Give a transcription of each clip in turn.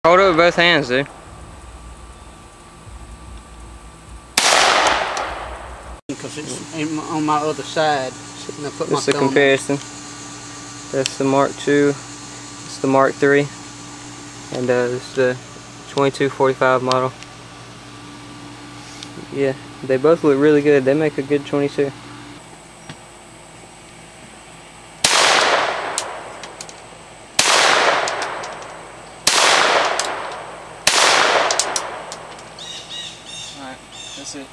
Hold it with both hands, dude. Because it's on my other side. Just a comparison. That's the Mark II. It's the Mark III. And this is the 2245 model. Yeah, they both look really good. They make a good 22. Alright, that's it.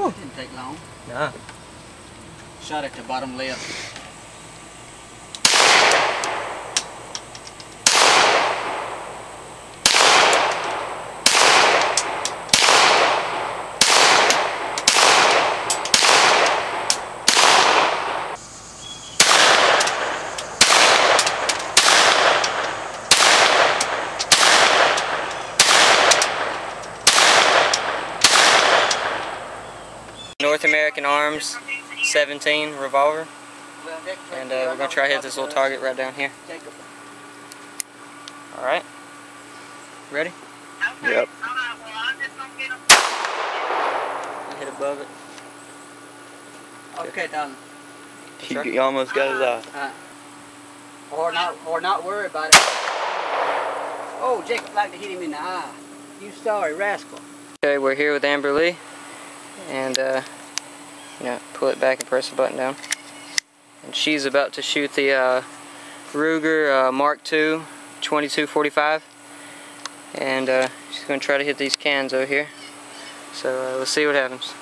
Didn't take long. Nah. Shot at the bottom left. North American Arms 17 revolver, and we're going to try to hit this little target right down here. Alright, ready? Yep. Hit above it. Okay, done. You almost got his eye. Or not worry about it. Oh, Jacob like to hit him in the eye. You sorry rascal. Okay, we're here with Amber Lee, and you know, pull it back and press the button down. And she's about to shoot the Ruger Mark II 2245, and she's going to try to hit these cans over here. So let's see what happens.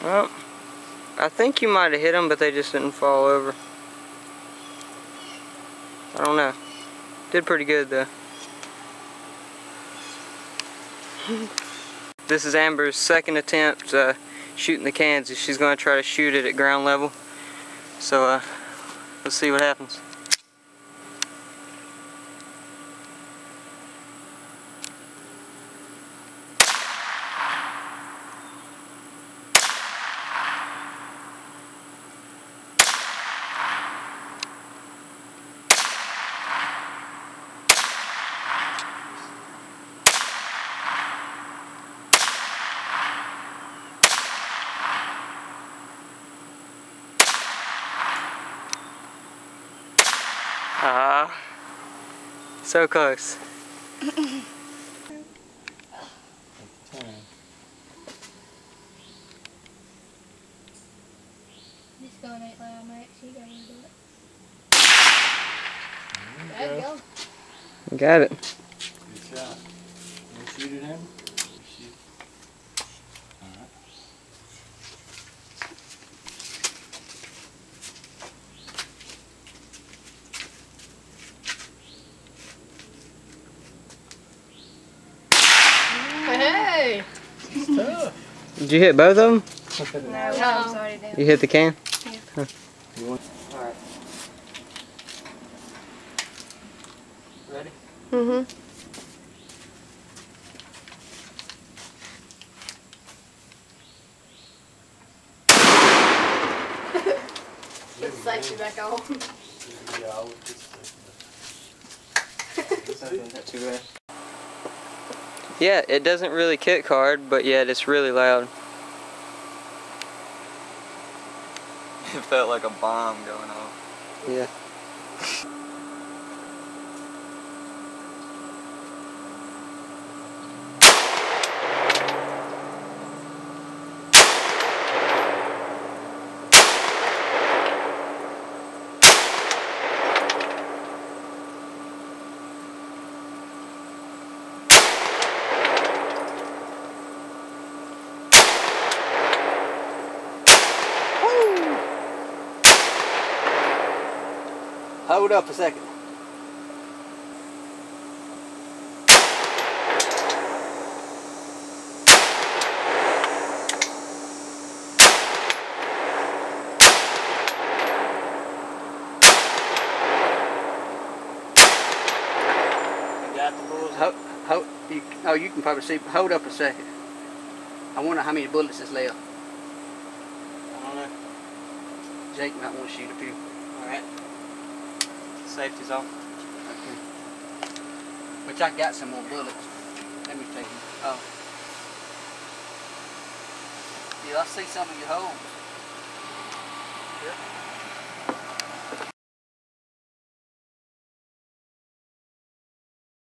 Well, I think you might have hit them, but they just didn't fall over. I don't know. Did pretty good though. This is Amber's second attempt shooting the cans. She's going to try to shoot it at ground level. So let's see what happens. Ah, so close. This gun ain't loud, Max. You gotta do it. There you go. Got it. Good shot. You want to shoot it, Amber? Shoot. Alright. Hey! It's tough. Did you hit both of them? No, I'm sorry, down. You hit the can? Yeah. Huh. Alright. Ready? Mm-hmm. Put the safety back on. Yeah, I would just Not too bad. Yeah, it doesn't really kick hard, but yet it's really loud. It felt like a bomb going off. Yeah. Hold up a second. You can probably see. Hold up a second. I wonder how many bullets is left. I don't know. Jake might want to shoot a few. Alright. Safety's off. Okay. Which I got some more bullets. Let me take them. Oh. Yeah, I see some of your holes. Here.